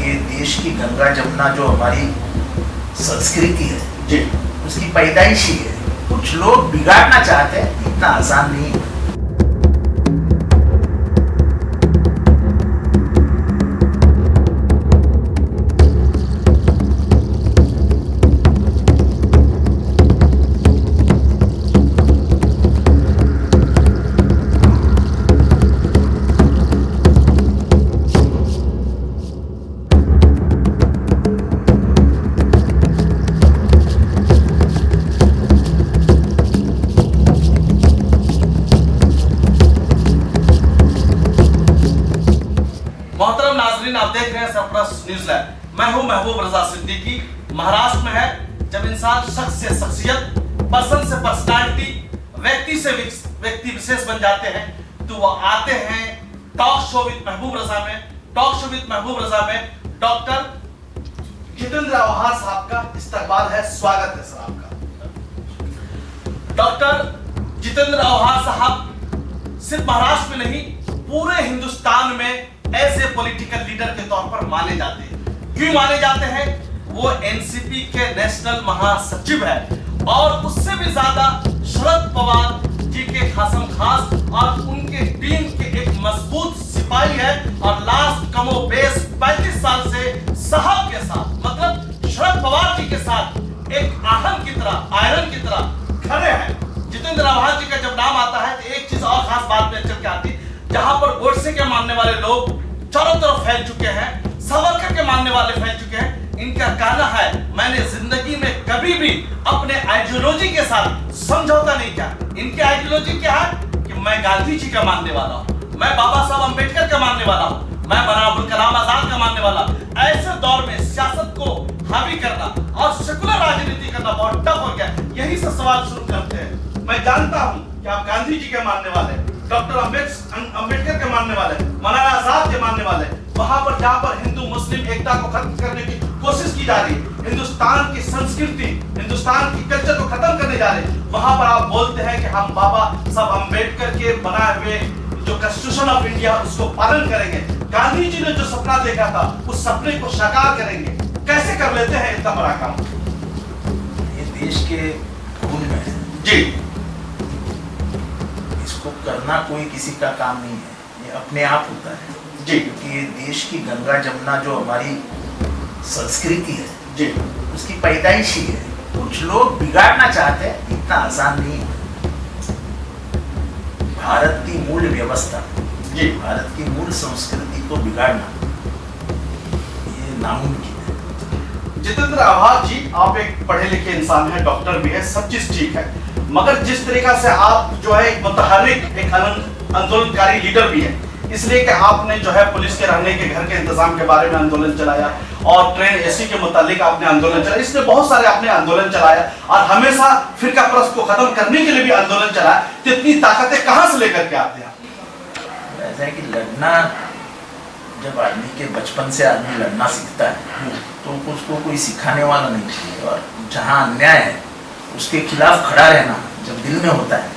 ये देश की गंगा जमुना जो हमारी संस्कृति है जी, उसकी पैदाइश ही है। कुछ लोग बिगाड़ना चाहते हैं, इतना आसान नहीं है। मोहतरम नाजरीन, आप देख रहे हैं सरप्लस न्यूज़ लैब। मैं हूं महबूब रजा सिद्दीकी। महाराष्ट्र में है जब इंसान शख्स से शख्सियत, पर्सन से पर्सनालिटी, व्यक्ति से व्यक्ति विशेष बन जाते हैं, तो वो आते हैं टॉक शो विद महबूब रजा में। टॉक शो विद महबूब रजा में डॉक्टर जितेंद्र आव्हाड साहब का इस्तकबाल है, स्वागत है सर आपका। डॉक्टर जितेंद्र आव्हाड साहब सिर्फ महाराष्ट्र में नहीं, पूरे हिंदुस्तान में एज ए पॉलिटिकल लीडर के तौर पर माने जाते हैं। क्यों माने जाते हैं? वो एनसीपी के नेशनल महासचिव है और उससे भी ज्यादा शरद पवार जी के खासम खास और उनके टीम के एक मजबूत सिपाही है और लास्ट कमो बेस 35 साल से साहब के साथ, मतलब शरद पवार जी के साथ एक आहन की तरह, आयरन की तरह खड़े हैं। जितेंद्र आव्हाड जी का जब नाम आता है तो एक चीज और खास बात में चल के आती, जहां पर गोडसे के मानने वाले लोग चारों तरफ फैल चुके हैं, सावरकर के मानने वाले फैल चुके हैं। इनका कहना है, मैंने जिंदगी में कभी भी अपने आइडियोलॉजी के साथ समझौता नहीं किया। इनकी आइडियोलॉजी क्या है कि मैं गांधी जी का मानने वाला हूं, मैं बाबा साहब अंबेडकर का मानने वाला हूं, मैं मौलाना अबुल कलाम आजाद का मानने वाला। ऐसे दौर में सियासत को हावी करना और सेकुलर राजनीति करना बहुत टफ हो गया। यही से सवाल शुरू करते हैं। मैं जानता हूं कि आप गांधी जी के मानने वाले, डॉक्टर अंबेडकर के मानने वाले, मौलाना आजाद के मानने वाले। वहां पर जहां पर हिंदू मुस्लिम एकता को खत्म करने की कोशिश की जा रही है, हिंदुस्तान की संस्कृति, हिंदुस्तान की कल्चर को खत्म करने जा रहे हैं, वहां पर आप बोलते हैं कि हम बाबा साहब अंबेडकर के बनाए हुए जो कॉन्स्टिट्यूशन ऑफ इंडिया उसको पालन करेंगे। गांधी जी ने जो सपना देखा था उस सपने को साकार करेंगे। कैसे कर लेते हैं इतना बड़ा काम? ये देश के खून में है जी, इसको करना कोई किसी का काम नहीं है, ये अपने आप होता है जी, क्योंकि ये देश की गंगा जमुना जो हमारी संस्कृति है जी, उसकी पैदाइश ही है। कुछ लोग बिगाड़ना चाहते हैं, इतना आसान नहीं है। भारत की मूल व्यवस्था जी, भारत की मूल संस्कृति को बिगाड़ना ये नामुमकिन है। जितेंद्र आव्हाड जी, आप एक पढ़े लिखे इंसान हैं, डॉक्टर भी है, सब चीज ठीक है, मगर जिस तरीका से आप जो है एक मुतहर्रिक, एक आंदोलनकारी लीडर भी है, इसलिए कि आपने जो है पुलिस के रहने के घर के इंतजाम के बारे में आंदोलन चलाया और ट्रेन एसी के मुतालिक आपने आंदोलन चलाया, इसलिए बहुत सारे आपने आंदोलन चलाया और हमेशा फिरका परस्त को खत्म करने के लिए भी आंदोलन चलाया। तो इतनी ताकतें कहां से लेकर के आते हैं? ऐसा है कि लड़ना, जब आदमी के बचपन से आदमी लड़ना सीखता है तो उसको कोई सिखाने वाला नहीं चाहिए, और जहाँ अन्याय है उसके खिलाफ खड़ा रहना जब दिल में होता है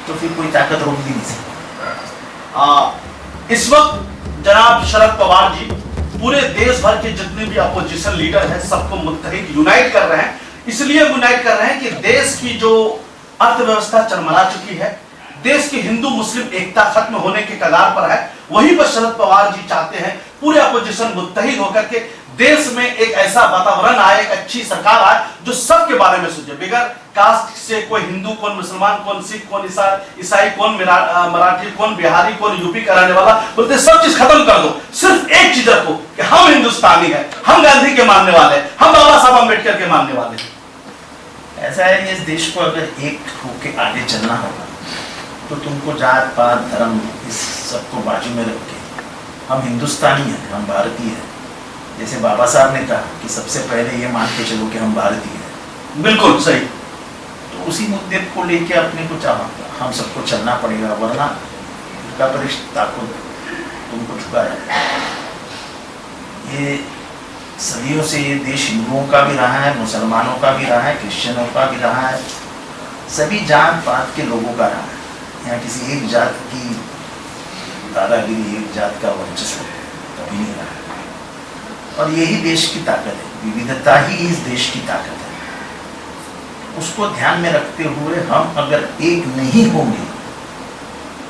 तो फिर कोई ताकत रोक भी नहीं सकती। इस वक्त जनाब शरद पवार जी पूरे देश भर के जितने भी अपोजिशन लीडर हैं सबको मुत्तहिद यूनाइट कर रहे हैं। इसलिए यूनाइट कर रहे हैं कि देश की जो अर्थव्यवस्था चरमरा चुकी है, देश की हिंदू मुस्लिम एकता खत्म होने के कगार पर है, वहीं पर शरद पवार जी चाहते हैं पूरे अपोजिशन मुत्तहिद होकर के देश में एक ऐसा वातावरण आए, एक अच्छी सरकार आए जो सबके बारे में सोचे, बगैर कास्ट से कोई हिंदू कौन मुसलमान, कौन सिख, कौन ईसाई, कौन मराठी, कौन बिहारी, कौन यूपी का रहने वाला, बोलते सब चीज खत्म कर दो, सिर्फ एक चीज रखो कि हम हिंदुस्तानी हैं, हम गांधी के मानने वाले, हम बाबा साहब अंबेडकर के मानने वाले। ऐसा है, इस देश को अगर एक होके आगे चलना होगा तो तुमको जात पात धर्म इस सबको बाजू में रख के हम हिंदुस्तानी हैं, हम भारतीय हैं। जैसे बाबा साहब ने कहा कि सबसे पहले ये मान के चलो कि हम भारतीय हैं। बिल्कुल सही। तो उसी मुद्दे को लेके अपने को हम सबको चलना पड़ेगा, वरना का परिष्ठता को तुमको झुका जाएगा। ये सदियों से ये देश हिंदुओं का भी रहा है, मुसलमानों का भी रहा है, क्रिश्चियनों का भी रहा है, सभी जात पात के लोगों का रहा है। यहाँ किसी एक जात की दादागिरी, एक जात का वर्चस्व कभी नहीं रहा है। और यही देश की ताकत है, विविधता ही इस देश की ताकत है। उसको ध्यान में रखते हुए हम अगर एक नहीं होंगे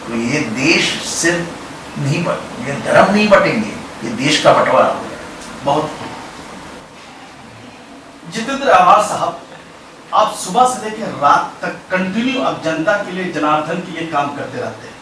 तो ये देश सिर्फ नहीं ये धर्म नहीं बटेंगे, ये देश का बंटवारा होगा। बहुत जितेंद्र आवाज साहब, आप सुबह से लेकर रात तक कंटिन्यू अब जनता के लिए, जनार्दन के लिए काम करते रहते हैं।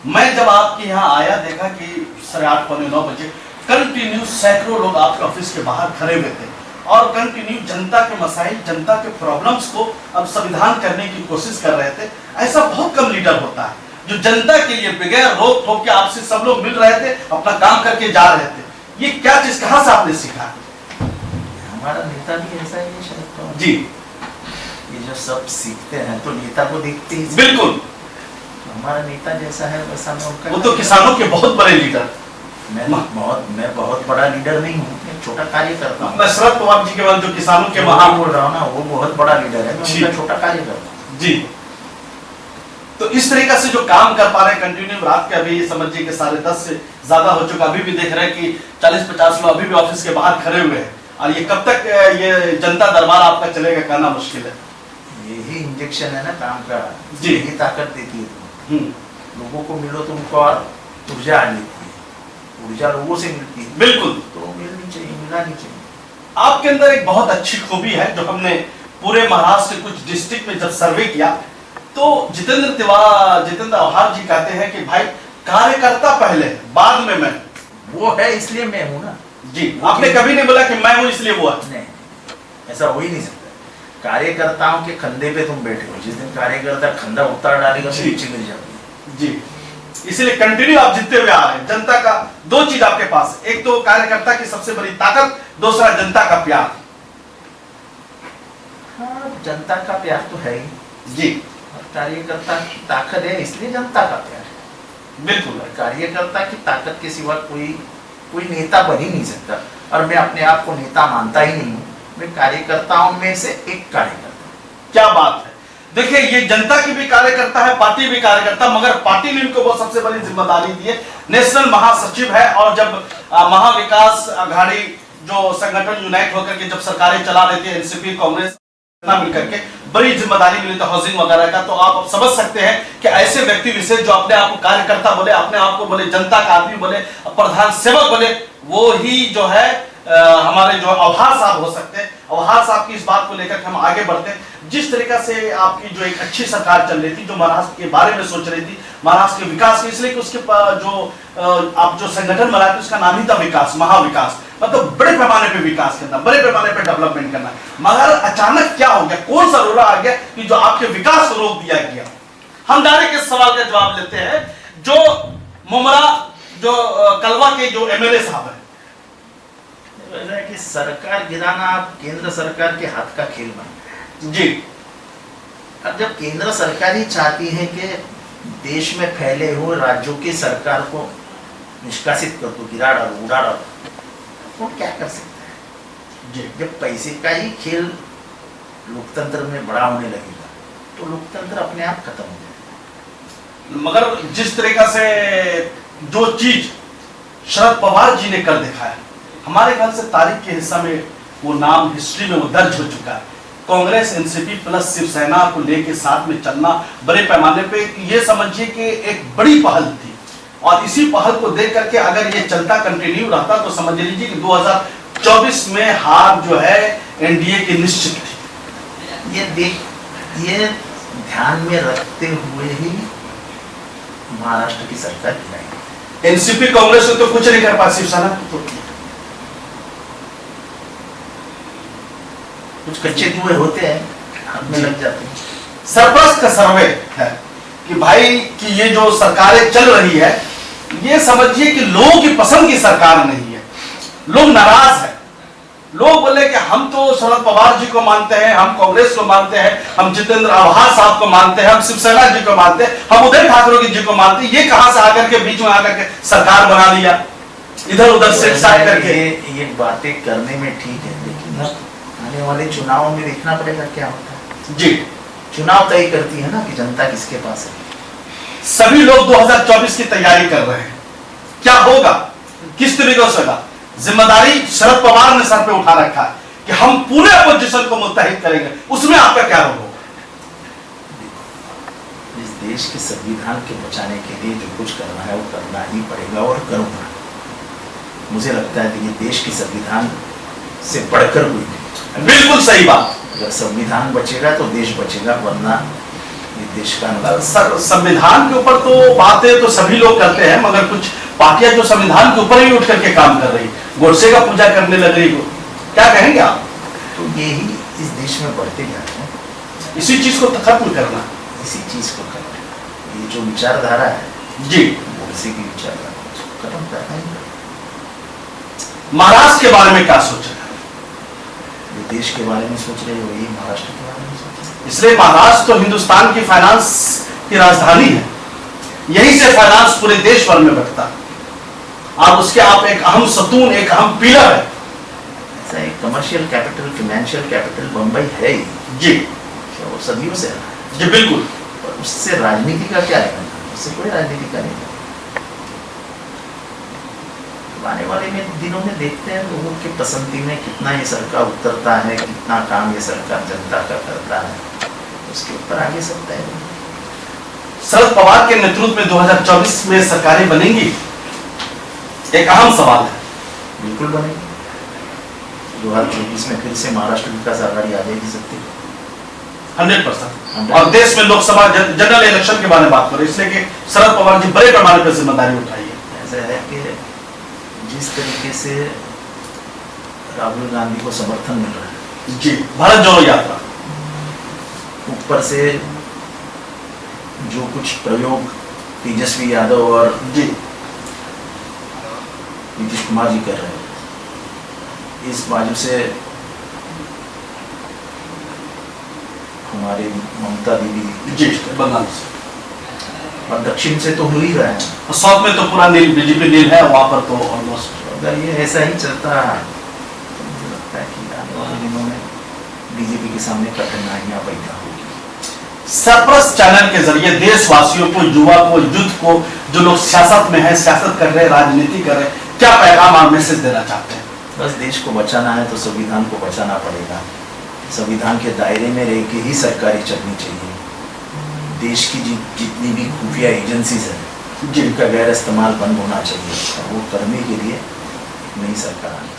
मैं जब आपके यहाँ आया देखा कि 8:30 पौने 9 बजे कंटिन्यू सैकड़ों लोग आपके ऑफिस के बाहर खड़े हुए थे और कंटिन्यू जनता के मसाइल, जनता के प्रॉब्लम्स को अब संविधान करने की कोशिश कर रहे थे। ऐसा बहुत कम लीडर होता है जो जनता के लिए बगैर रोक टोक के आपसे सब लोग मिल रहे थे, अपना काम करके जा रहे थे। ये क्या चीज कहां से आपने सीखा? हमारा नेता भी ऐसा ही है शायद जी। ये जो सब सीखते हैं तो नेता को देखते ही। बिल्कुल हमारा नेता जैसा है वैसा मैं उनका। वो तो किसानों के बहुत बड़े लीडर। मैं बहुत बड़ा लीडर नहीं हूँ, मैं छोटा कार्यकर्ता हूँ। मैं शरद पवार जी के बाद जो किसानों के महा बोल रहा हूँ ना, वो बहुत बड़ा लीडर है, मैं उनका छोटा कार्यकर्ता हूँ। जी। तो इस तरीका से जो काम कर पा रहे हैं कंटिन्यू, रात के अभी समझिए कि 10:30 से ज्यादा हो चुका, अभी भी देख रहे हैं कि 40-50 लोग अभी भी ऑफिस के बाहर खड़े हुए हैं। और ये कब तक ये जनता दरबार आपका चलेगा, कहना मुश्किल है। यही इंजेक्शन है ना काम का, जी। यही ताकत देती है। लोगों को मिलो तो उनको और ऊर्जा आ जाती है, ऊर्जा लोगों से मिलती है। बिल्कुल, तो मिलनी चाहिए, मिलानी चाहिए। आपके अंदर एक बहुत अच्छी खूबी है जो हमने पूरे महाराष्ट्र के कुछ डिस्ट्रिक्ट में जब सर्वे किया तो जितेंद्र आव्हाड जी कहते हैं कि भाई कार्यकर्ता पहले, बाद में मैं। वो है इसलिए मैं हूं ना। जी, आपने कभी नहीं बोला कि मैं हूं इसलिए वो है। नहीं, ऐसा हो ही नहीं सकता। कार्यकर्ताओं के कंधे पे तुम बैठे हो, जिस दिन कार्यकर्ता कंधा उतार डालेगा तो नीचे गिर जाओगे। जी, इसलिए कंटिन्यू आप जीतते हुए आ रहे हैं। जनता का दो चीज आपके पास, एक तो कार्यकर्ता की सबसे बड़ी ताकत, दूसरा जनता का प्यार। हाँ, जनता का प्यार तो है ही जी, और कार्यकर्ता की ताकत है इसलिए जनता का प्यार है। बिल्कुल। कार्यकर्ता की ताकत के सिवा कोई नेता बन ही नहीं सकता। और मैं अपने आप को नेता मानता ही नहीं हूँ, मैं कार्यकर्ताओं में से एक कार्यकर्ता। क्या बात है। देखिए, ये जनता की भी कार्यकर्ता है, पार्टी भी कार्यकर्ता, मगर पार्टी ने इनको बहुत सबसे बड़ी जिम्मेदारी दी है। नेशनल महासचिव है और जब महाविकास आघाड़ी जो संगठन यूनाइट होकर के जब सरकारें चला रहे थे, एनसीपी कांग्रेस मिलकर के बड़ी जिम्मेदारी मिली थी हाउसिंग वगैरह का, तो आप अब समझ सकते हैं कि ऐसे व्यक्ति विशेष जो अपने आप को कार्यकर्ता बोले, अपने आप को बोले जनता का आदमी बोले, प्रधान सेवक बोले, वो ही जो है हमारे जो आव्हाड साहब हो सकते हैं। आव्हाड साहब की इस बात को लेकर हम आगे बढ़ते हैं। जिस तरीका से आपकी जो एक अच्छी सरकार चल रही थी, जो महाराष्ट्र के बारे में सोच रही थी, महाराष्ट्र के विकास के, इसलिए कि उसके जो आप जो संगठन बनाए थे उसका नाम ही था विकास, महाविकास, मतलब बड़े पैमाने पे विकास करना, बड़े पैमाने पे डेवलपमेंट करना। मगर अचानक क्या हो गया, कौन सा रोड़ा आ गया कि जो आपके विकास को रोक दिया गया? हम डायरेक्ट इस सवाल का जवाब लेते हैं। जो मुमरा जो कलवा के जो एमएलए साहब है, कि सरकार गिराना अब केंद्र सरकार के हाथ का खेल बन गया। जी। अब जब केंद्र सरकार ही चाहती है कि देश में फैले हुए राज्यों की सरकार को निष्कासित कर दो, गिरा डालो, उड़ा डालो, वो क्या कर सकता है? जी। जब पैसे का ही खेल लोकतंत्र में बड़ा होने लगेगा तो लोकतंत्र अपने आप खत्म हो जाएगा। मगर जिस तरीका से जो चीज शरद पवार जी ने कर दिखाया, हमारे ख्याल से तारीख के हिस्सा में वो नाम हिस्ट्री में वो दर्ज हो चुका है। कांग्रेस, एनसीपी प्लस शिवसेना को लेके साथ में चलना बड़े पैमाने पे, ये समझिए कि एक बड़ी पहल थी। और इसी पहल को देख करके अगर ये चलता कंटिन्यू रहता तो समझ लीजिए कि 2024 में हार जो है एनडीए की निश्चित थी। ये ध्यान में रखते हुए ही महाराष्ट्र की सरकार गिराई। एनसीपी कांग्रेस तो कुछ नहीं कर पाई, शिवसेना तो कुछ कच्चे धुएं होते हैं, हाथ में लग जाते हैं। सरप्लस का सर्वे है कि भाई कि ये जो सरकारें चल रही है, ये समझिए कि लोगों की पसंद की सरकार नहीं है। लोग नाराज हैं। लोग बोले कि हम तो शरद पवार जी को मानते हैं, हम कांग्रेस को मानते हैं, हम जितेंद्र आव्हाड साहब को मानते हैं, हम शिवसेना जी को मानते हैं, हम उदय ठाकरे जी को मानते हैं। ये कहां से आकर के बीच में आकर के सरकार बना लिया, इधर उधर से डिसाइड करके। ये बातें करने में ठीक है, लेकिन आने वाले चुनावों में देखना पड़ेगा क्या होता है। जी, चुनाव तय करती है ना कि जनता किसके पास है। सभी लोग 2024 की तैयारी कर रहे हैं। क्या होगा, किस तरीके से होगा? जिम्मेदारी शरद पवार ने सर पे उठा रखा है कि हम पूरे अपोजिशन को मुत्तहिद करेंगे, उसमें आपका क्या रोल होगा? इस देश के संविधान के बचाने के लिए जो कुछ करना है वो करना ही पड़ेगा और करूंगा। मुझे लगता है कि ये देश के संविधान से बढ़कर कोई नहीं। बिल्कुल सही बात। अगर संविधान बचेगा तो देश बचेगा, वरना ये देश का सर संविधान के ऊपर तो बातें तो सभी लोग करते हैं, मगर कुछ पार्टियां जो संविधान के ऊपर ही उठ करके काम कर रही, गोडसे का पूजा करने लग रही, क्या कहेंगे आप? तो यही इस देश में बढ़ते जा रहे हैं। इसी चीज को खत्म करना, इसी चीज को करना, ये जो विचारधारा है जी, गोडसे की विचारधारा उसको खत्म करना ही पड़ेगा। महाराष्ट्र के बारे में क्या सोच रहे हैं? जो देश के बारे में सोच रहे हो वही महाराष्ट्र के बारे में सोच रहे हैं। इसलिए महाराष्ट्र तो हिंदुस्तान की फाइनेंस की राजधानी है, यहीं से फाइनेंस पूरे देश भर में बढ़ता है, और उसके आप एक अहम सतून, एक अहम पिलर है। ऐसा एक commercial capital, financial capital Bombay है ही जी, तो वो सदियों से रहा है। जी बिल्कुल। पर उससे राजनीति का क्या है? उससे कोई राजनीति का नहीं। आने वाले में दिनों में देखते हैं लोगों की पसंदी में कितना ये सरकार उतरता है, कितना काम ये सरकार जनता का करता है, उसके ऊपर आगे सब तय होगा। शरद पवार के नेतृत्व में 2024 में सरकारें बनेंगी, एक अहम सवाल है। बिल्कुल बनेगी। 2024 में फिर से महाराष्ट्र विकास आघाड़ी आ जाएगी सत्ता 100%। और देश में लोकसभा जनरल इलेक्शन के बारे में बात करें, इसलिए कि शरद पवार जी बड़े पैमाने पर जिम्मेदारी उठाई है। ऐसा है कि जिस तरीके से राहुल गांधी को समर्थन मिल रहा है जी, भारत जोड़ो यात्रा, ऊपर से जो कुछ प्रयोग तेजस्वी यादव और जी नीतीश कुमार जी कर रहे हैं, इस बाजू से हमारे ममता दीदी जी बंगाल से, और दक्षिण से तो हो ही रहा है, साउथ में तो पूरा नील, बीजेपी नील है, वहां पर तो ऑलमोस्ट। अगर ये ऐसा ही चलता तो मुझे लगता है कि आने वाले दिनों में बीजेपी के सामने कठिनाइयां पैदा होगी। सरप्लस चैनल के जरिए देशवासियों को, युवा को, यूथ को, जो लोग सियासत में है, सियासत कर रहे हैं, राजनीति कर रहे हैं, क्या पैगाम और मैसेज देना चाहते हैं? बस देश को बचाना है तो संविधान को बचाना पड़ेगा। संविधान के दायरे में रह के ही सरकारें चलनी चाहिए। देश की जितनी भी खुफिया एजेंसीज हैं जिनका गैर इस्तेमाल बंद होना चाहिए, और वो करने के लिए नई सरकार आनी चाहिए।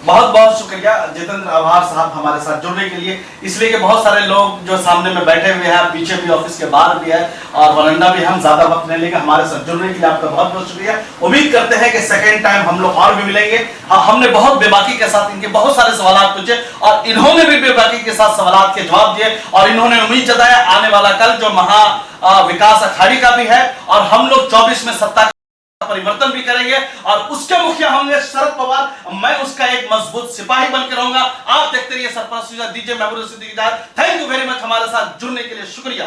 बहुत बहुत शुक्रिया जितेंद्र आभार साहब हमारे साथ जुड़ने के लिए, इसलिए कि बहुत सारे लोग जो सामने में बैठे हुए हैं, पीछे भी ऑफिस के बाहर भी है और वरंडा भी, हम ज्यादा वक्त नहीं लेंगे। हमारे साथ जुड़ने के लिए आपका बहुत बहुत शुक्रिया। उम्मीद करते हैं कि सेकंड टाइम हम लोग और भी मिलेंगे। हमने बहुत बेबाकी के साथ इनके बहुत सारे सवाल पूछे और इन्होंने भी बेबाकी के साथ सवाल के जवाब दिए, और इन्होंने उम्मीद जताया आने वाला कल जो महा विकास अखाड़ी का भी है, और हम लोग 24 में सत्ता परिवर्तन भी करेंगे, और उसके मुखिया होंगे शरद पवार। मैं उसका एक मजबूत सिपाही बनकर रहूंगा। आप देखते रहिए सरफराज दीजिए महबूब Siddiqui. Thank you very much हमारे साथ जुड़ने के लिए, शुक्रिया।